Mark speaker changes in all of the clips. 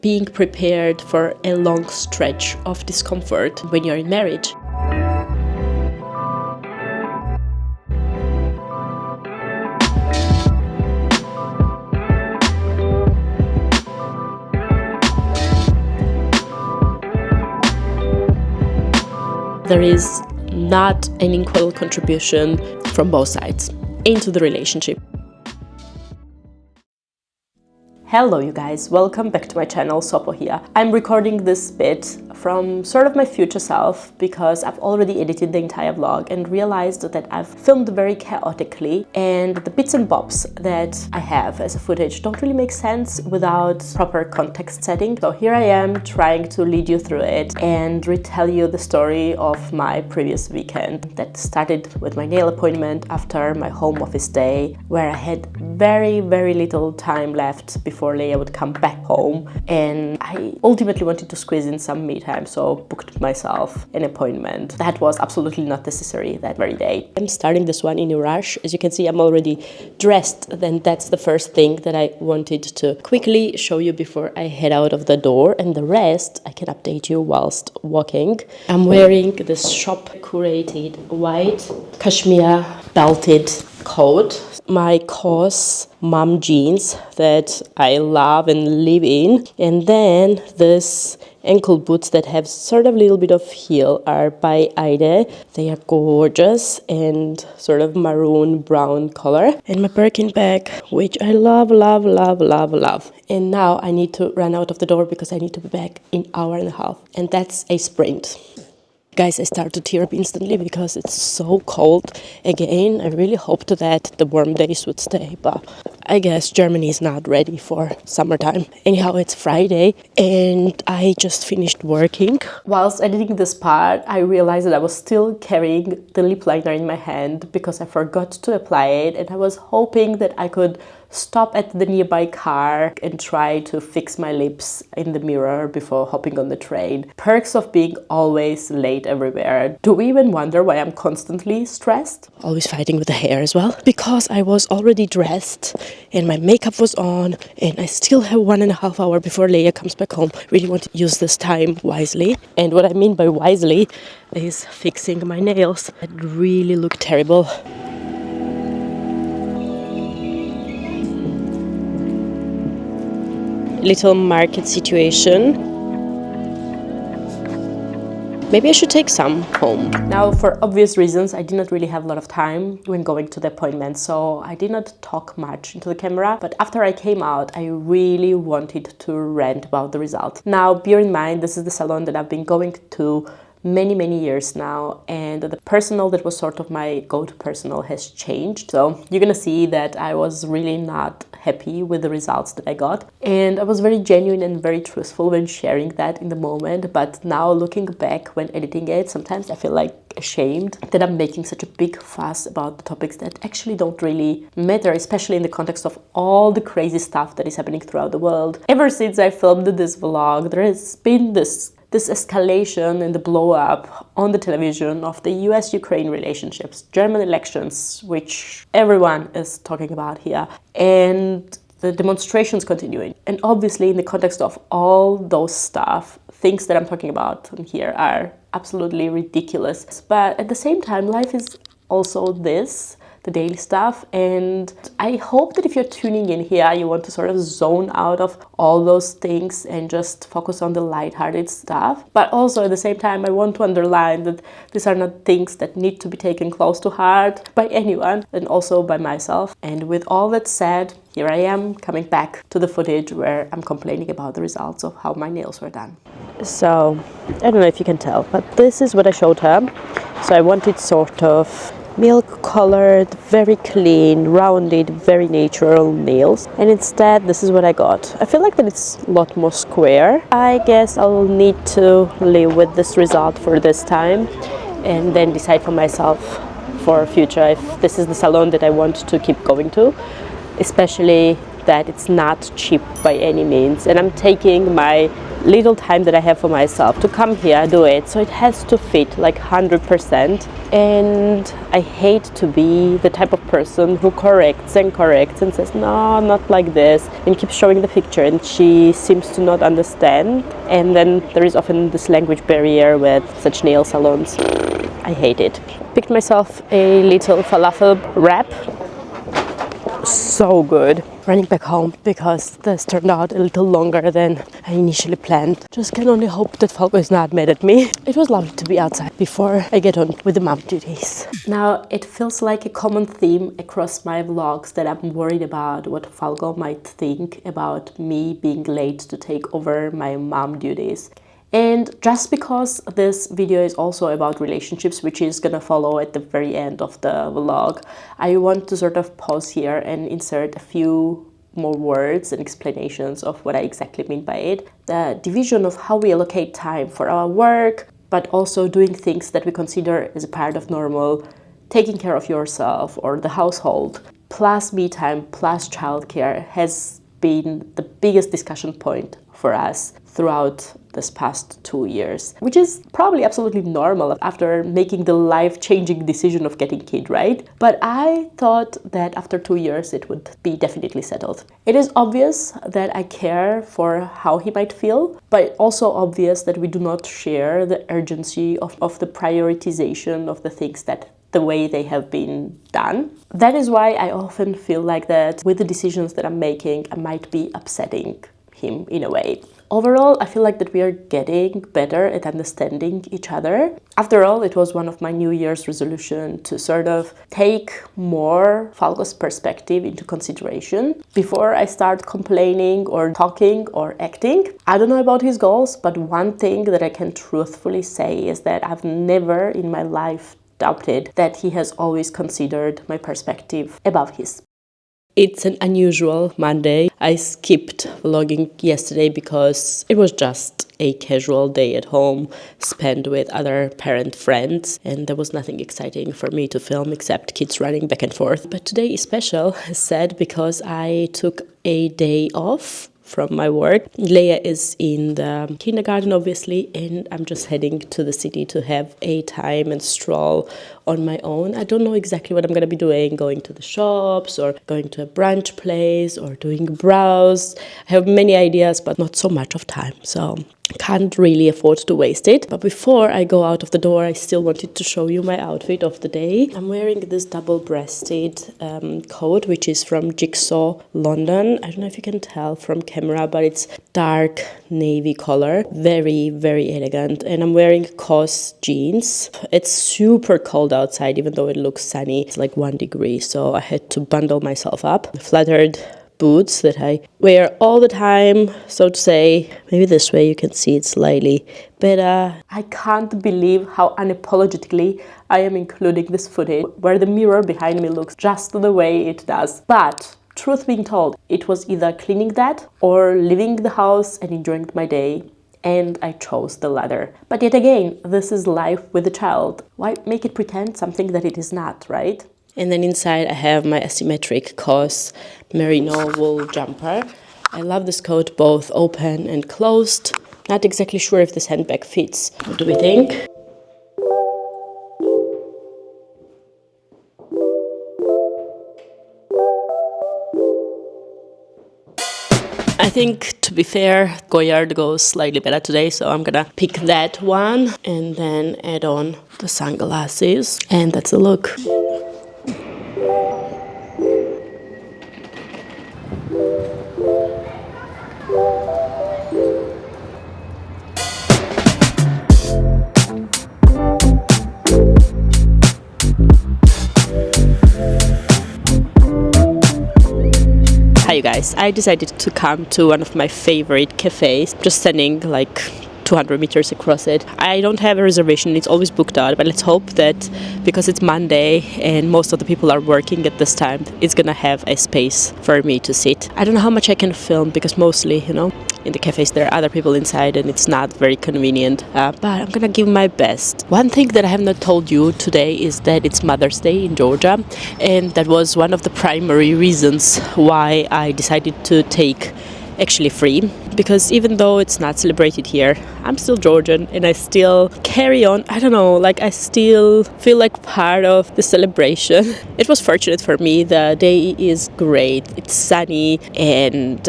Speaker 1: being prepared for a long stretch of discomfort when you're in marriage. There is not an equal contribution from both sides into the relationship. Hello you guys, welcome back to my channel, Sopo here. I'm recording this bit from sort of my future self because I've already edited the entire vlog and realized that I've filmed very chaotically and the bits and bobs that I have as a footage don't really make sense without proper context setting. So here I am trying to lead you through it and retell you the story of my previous weekend that started with my nail appointment after my home office day, where I had very little time left before Leia would come back home, and I ultimately wanted to squeeze in some me time, so booked myself an appointment that was absolutely not necessary that very day. I'm starting this one in a rush. As you can see, I'm already dressed, then that's the first thing that I wanted to quickly show you before I head out of the door, and the rest I can update you whilst walking. I'm wearing this shop curated white cashmere belted coat, my COS mom jeans that I love and live in, and then this ankle boots that have sort of a little bit of heel are by Ayede. They are gorgeous and sort of maroon brown color, and my Birkin bag, which I love. And now I need to run out of the door because I need to be back in an hour and a half, and that's a sprint. Guys, I start to tear up instantly because it's so cold again. I really hoped that the warm days would stay, but I guess Germany is not ready for summertime. Anyhow, it's Friday and I just finished working. Whilst editing this part, I realized that I was still carrying the lip liner in my hand because I forgot to apply it, and I was hoping that I could stop at the nearby car and try to fix my lips in the mirror before hopping on the train. Perks of being always late everywhere. Do we even wonder why I'm constantly stressed? Always fighting with the hair as well. Because I was already dressed and my makeup was on and I still have 1.5 hours before Leia comes back home. Really want to use this time wisely. And what I mean by wisely is fixing my nails that really look terrible. Little market situation. Maybe I should take some home. Now, for obvious reasons, I did not really have a lot of time when going to the appointment, so I did not talk much into the camera, but after I came out, I really wanted to rant about the result. Now, bear in mind, this is the salon that I've been going to many years now, and the personal that was sort of my go-to personal has changed. So you're gonna see that I was really not happy with the results that I got, and I was very genuine and very truthful when sharing that in the moment. But now looking back when editing it, sometimes I feel like ashamed that I'm making such a big fuss about the topics that actually don't really matter, especially in the context of all the crazy stuff that is happening throughout the world. Ever since I filmed this vlog, there has been this escalation and the blow up on the television of the US-Ukraine relationships, German elections, which everyone is talking about here, and the demonstrations continuing. And obviously in the context of all those stuff, things that I'm talking about here are absolutely ridiculous. But at the same time, life is also this, the daily stuff, and I hope that if you're tuning in here, you want to sort of zone out of all those things and just focus on the lighthearted stuff. But also at the same time, I want to underline that these are not things that need to be taken close to heart by anyone, and also by myself. And with all that said, here I am coming back to the footage where I'm complaining about the results of how my nails were done. So, I don't know if you can tell, but this is what I showed her. So I wanted sort of milk colored, very clean, rounded, very natural nails, and instead this is what I got. I feel like that it's a lot more square. I guess I'll need to live with this result for this time and then decide for myself for future if this is the salon that I want to keep going to, especially that it's not cheap by any means, and I'm taking my little time that I have for myself to come here, do it. So it has to fit like 100%. And I hate to be the type of person who corrects and says, no, not like this, and keeps showing the picture, and she seems to not understand. And then there is often this language barrier with such nail salons. I hate it. Picked myself a little falafel wrap. So good. Running back home because this turned out a little longer than I initially planned. Just can only hope that Falco is not mad at me. It was lovely to be outside before I get on with the mom duties. Now, it feels like a common theme across my vlogs that I'm worried about what Falco might think about me being late to take over my mom duties. And just because this video is also about relationships, which is gonna follow at the very end of the vlog, I want to sort of pause here and insert a few more words and explanations of what I exactly mean by it. The division of how we allocate time for our work, but also doing things that we consider as a part of normal, taking care of yourself or the household, plus me time, plus childcare, has been the biggest discussion point for us throughout this past 2 years, which is probably absolutely normal after making the life-changing decision of getting a kid, right? But I thought that after 2 years it would be definitely settled. It is obvious that I care for how he might feel, but also obvious that we do not share the urgency of the prioritization of the things that the way they have been done. That is why I often feel like that with the decisions that I'm making, I might be upsetting him in a way. Overall, I feel like that we are getting better at understanding each other. After all, it was one of my New Year's resolution to sort of take more Falco's perspective into consideration before I start complaining or talking or acting. I don't know about his goals, but one thing that I can truthfully say is that I've never in my life doubted that he has always considered my perspective above his. It's an unusual Monday. I skipped vlogging yesterday because it was just a casual day at home spent with other parent friends, and there was nothing exciting for me to film except kids running back and forth. But today is special, as said, because I took a day off from my work. Leia is in the kindergarten, obviously, and I'm just heading to the city to have a time and stroll on my own. I don't know exactly what I'm going to be doing, going to the shops or going to a brunch place or doing browse. I have many ideas, but not so much of time, so can't really afford to waste it. But before I go out of the door, I still wanted to show you my outfit of the day. I'm wearing this double-breasted coat, which is from Jigsaw London. I don't know if you can tell from camera, but it's dark navy color. Very, very elegant. And I'm wearing COS jeans. It's super cold outside, even though it looks sunny. It's like 1 degree, so I had to bundle myself up. Flattered boots that I wear all the time, so to say. Maybe this way you can see it slightly better. I can't believe how unapologetically I am including this footage where the mirror behind me looks just the way it does. But truth being told, it was either cleaning that or leaving the house and enjoying my day, and I chose the latter. But yet again, this is life with a child. Why make it pretend something that it is not, right? And then inside I have my asymmetric COS merino wool jumper. I love this coat both open and closed. Not exactly sure if this handbag fits. What do we think? I think, to be fair, Goyard goes slightly better today, so I'm gonna pick that one and then add on the sunglasses, and that's the look. Hi you guys, I decided to come to one of my favorite cafes, just standing like 200 meters across it. I don't have a reservation, it's always booked out, but let's hope that because it's Monday and most of the people are working at this time, it's gonna have a space for me to sit. I don't know how much I can film because mostly, you know, in the cafes there are other people inside and it's not very convenient, but I'm gonna give my best. One thing that I have not told you today is that it's Mother's Day in Georgia, and that was one of the primary reasons why I decided to take actually free, because even though it's not celebrated here, I'm still Georgian and I still carry on. I don't know, like I still feel like part of the celebration. It was fortunate for me. The day is great, it's sunny, and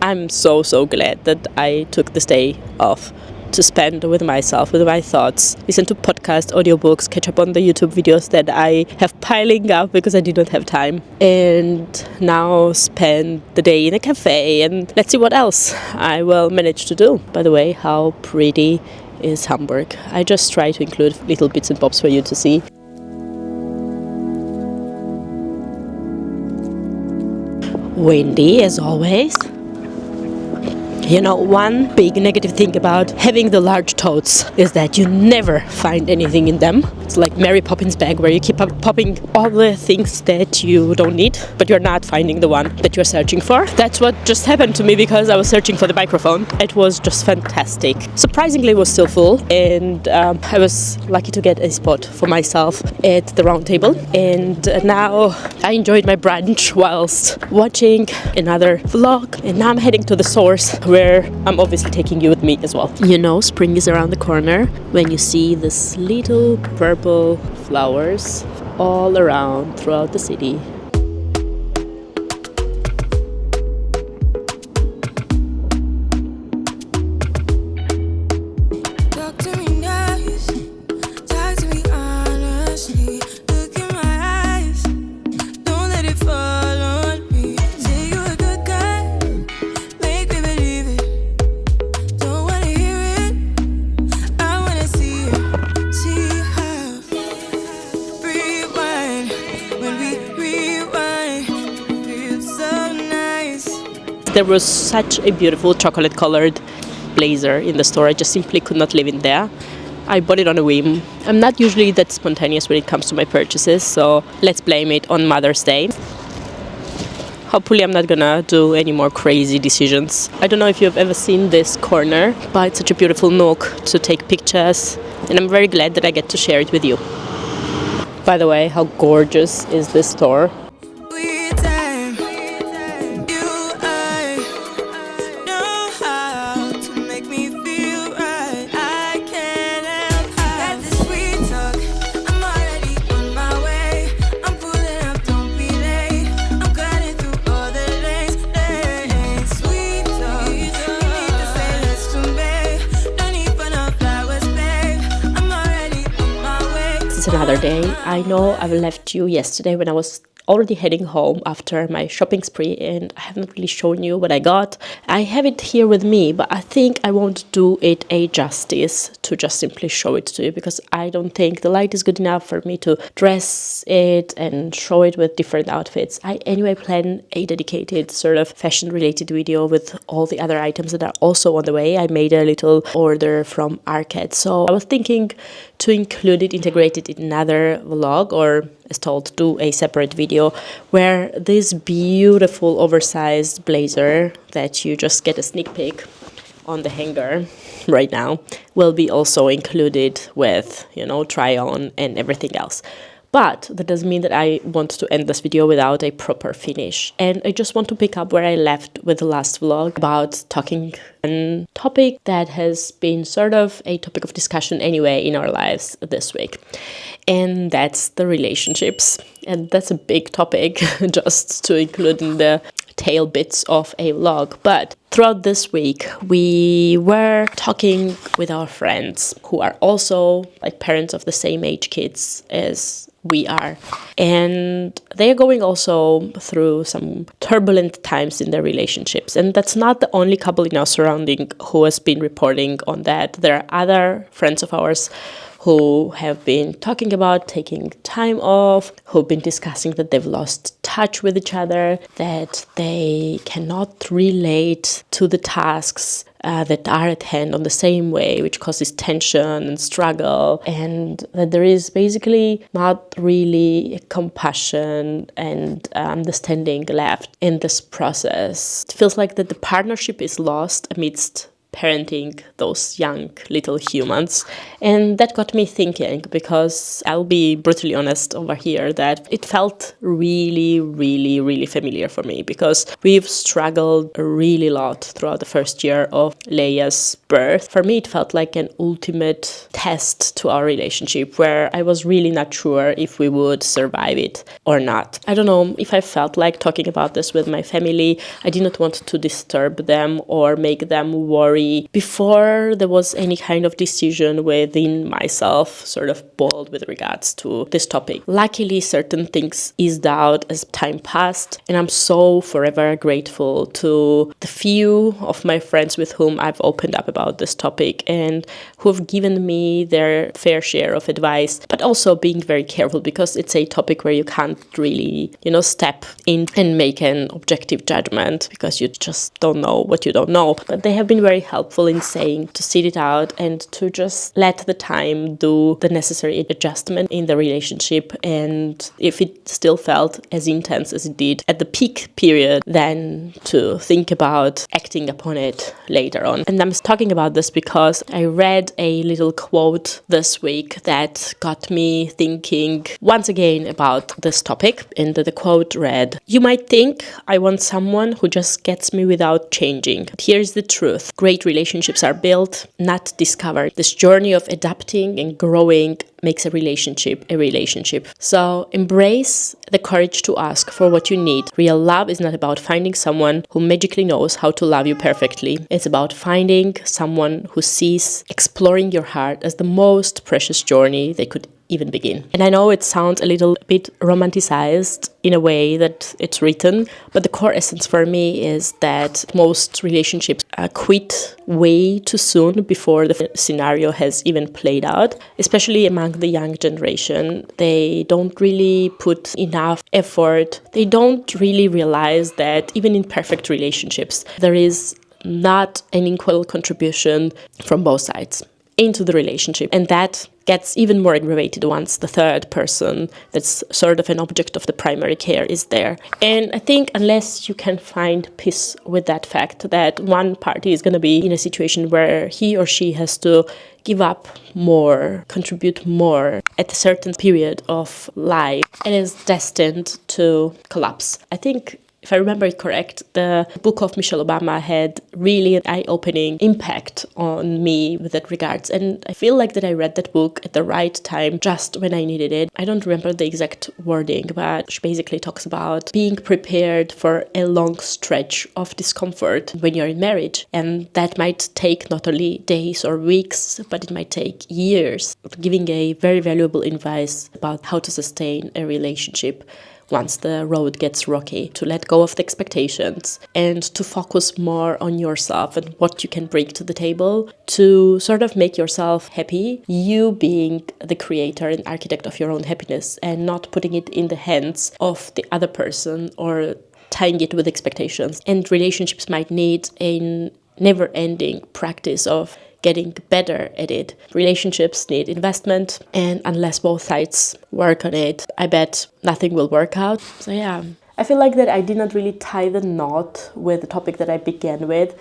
Speaker 1: I'm so glad that I took this day off to spend with myself, with my thoughts, listen to podcasts, audiobooks, catch up on the YouTube videos that I have piling up because I did not have time, and now spend the day in a cafe, and let's see what else I will manage to do. By the way, how pretty is Hamburg? I just try to include little bits and bobs for you to see. Windy as always. You know, one big negative thing about having the large totes is that you never find anything in them. It's like Mary Poppins bag where you keep popping all the things that you don't need, but you're not finding the one that you're searching for. That's what just happened to me because I was searching for the microphone. It was just fantastic. Surprisingly, it was still full, and I was lucky to get a spot for myself at the round table. And now I enjoyed my brunch whilst watching another vlog, and now I'm heading to the source where I'm obviously taking you with me as well. You know, spring is around the corner when you see this little purple flowers all around throughout the city. There was such a beautiful chocolate colored blazer in the store. I just simply could not live in there. I bought it on a whim. I'm not usually that spontaneous when it comes to my purchases, so let's blame it on Mother's Day. Hopefully I'm not gonna do any more crazy decisions. I don't know if you've ever seen this corner, but it's such a beautiful nook to take pictures, and I'm very glad that I get to share it with you. By the way, how gorgeous is this store? Another day. I know I've left you yesterday when I was already heading home after my shopping spree, and I haven't really shown you what I got. I have it here with me, but I think I won't do it a justice to just simply show it to you, because I don't think the light is good enough for me to dress it and show it with different outfits. I anyway plan a dedicated sort of fashion related video with all the other items that are also on the way. I made a little order from Ayede, so I was thinking to include it, integrate it in another vlog, or as told, do a separate video where this beautiful oversized blazer that you just get a sneak peek on the hanger right now will be also included with, you know, try on and everything else. But that doesn't mean that I want to end this video without a proper finish. And I just want to pick up where I left with the last vlog about talking a topic that has been sort of a topic of discussion anyway in our lives this week. And that's the relationships. And that's a big topic just to include in the tail bits of a vlog. But throughout this week, we were talking with our friends who are also like parents of the same age kids as we are, and they're going also through some turbulent times in their relationships. And that's not the only couple in our surrounding who has been reporting on that. There are other friends of ours who have been talking about taking time off, who've been discussing that they've lost touch with each other, that they cannot relate to the tasks that are at hand on the same way, which causes tension and struggle, and that there is basically not really compassion and understanding left in this process. It feels like that the partnership is lost amidst parenting those young little humans. And that got me thinking, because I'll be brutally honest over here that it felt really, really, really familiar for me, because we've struggled a really lot throughout the first year of Leia's birth. For me, it felt like an ultimate test to our relationship, where I was really not sure if we would survive it or not. I don't know if I felt like talking about this with my family. I did not want to disturb them or make them worry before there was any kind of decision within myself sort of boiled with regards to this topic. Luckily, certain things eased out as time passed, and I'm so forever grateful to the few of my friends with whom I've opened up about this topic and who have given me their fair share of advice, but also being very careful, because it's a topic where you can't really, step in and make an objective judgment, because you just don't know what you don't know. But they have been very helpful in saying to sit it out and to just let the time do the necessary adjustment in the relationship. And if it still felt as intense as it did at the peak period, then to think about acting upon it later on. And I'm talking about this because I read a little quote this week that got me thinking once again about this topic. And the quote read, "You might think I want someone who just gets me without changing. But here's the truth. Great relationships are built, not discovered. This journey of adapting and growing makes a relationship a relationship." So embrace the courage to ask for what you need. Real love is not about finding someone who magically knows how to love you perfectly. It's about finding someone who sees exploring your heart as the most precious journey they could even begin. And I know it sounds a little bit romanticized in a way that it's written, but the core essence for me is that most relationships quit way too soon before the scenario has even played out, especially among the young generation. They don't really put enough effort. They don't really realize that even in perfect relationships, there is not an equal contribution from both sides into the relationship. And that gets even more aggravated once the third person, that's sort of an object of the primary care, is there. And I think unless you can find peace with that fact that one party is going to be in a situation where he or she has to give up more, contribute more at a certain period of life, and is destined to collapse. I think, if I remember it correct, the book of Michelle Obama had really an eye-opening impact on me with that regards. And I feel like that I read that book at the right time, just when I needed it. I don't remember the exact wording, but she basically talks about being prepared for a long stretch of discomfort when you're in marriage. And that might take not only days or weeks, but it might take years, giving a very valuable advice about how to sustain a relationship once the road gets rocky, to let go of the expectations and to focus more on yourself and what you can bring to the table to sort of make yourself happy, you being the creator and architect of your own happiness and not putting it in the hands of the other person or tying it with expectations. And relationships might need a never-ending practice of getting better at it. Relationships need investment, and unless both sides work on it, I bet nothing will work out. So yeah, I feel like that I did not really tie the knot with the topic that I began with.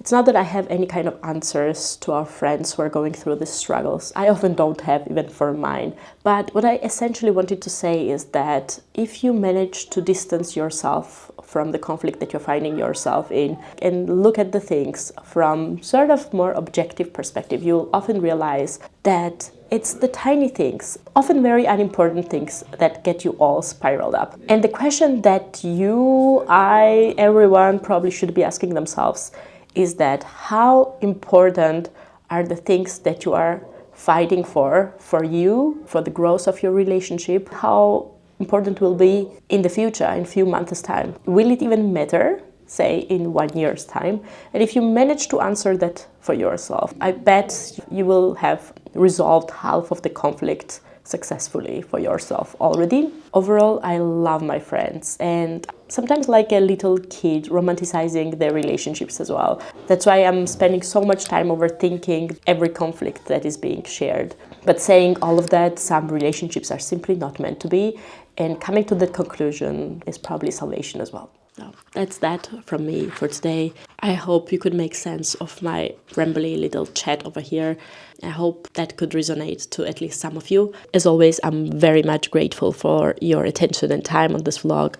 Speaker 1: It's not that I have any kind of answers to our friends who are going through these struggles. I often don't have, even for mine. But what I essentially wanted to say is that if you manage to distance yourself from the conflict that you're finding yourself in and look at the things from sort of more objective perspective, you'll often realize that it's the tiny things, often very unimportant things, that get you all spiraled up. And the question that you, I, everyone probably should be asking themselves is that how important are the things that you are fighting for you, for the growth of your relationship? How important will be in the future, in a few months' time? Will it even matter, say, in 1 year's time? And if you manage to answer that for yourself, I bet you will have resolved half of the conflict successfully for yourself already. Overall, I love my friends, and sometimes like a little kid romanticizing their relationships as well. That's why I'm spending so much time overthinking every conflict that is being shared. But saying all of that, some relationships are simply not meant to be, and coming to that conclusion is probably salvation as well. So that's that from me for today. I hope you could make sense of my rambly little chat over here. I hope that could resonate to at least some of you. As always, I'm very much grateful for your attention and time on this vlog.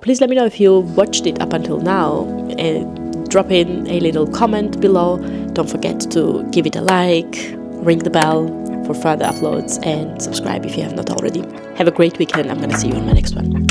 Speaker 1: Please let me know if you watched it up until now. Drop in a little comment below. Don't forget to give it a like, ring the bell for further uploads, and subscribe if you have not already. Have a great weekend. I'm gonna see you on my next one.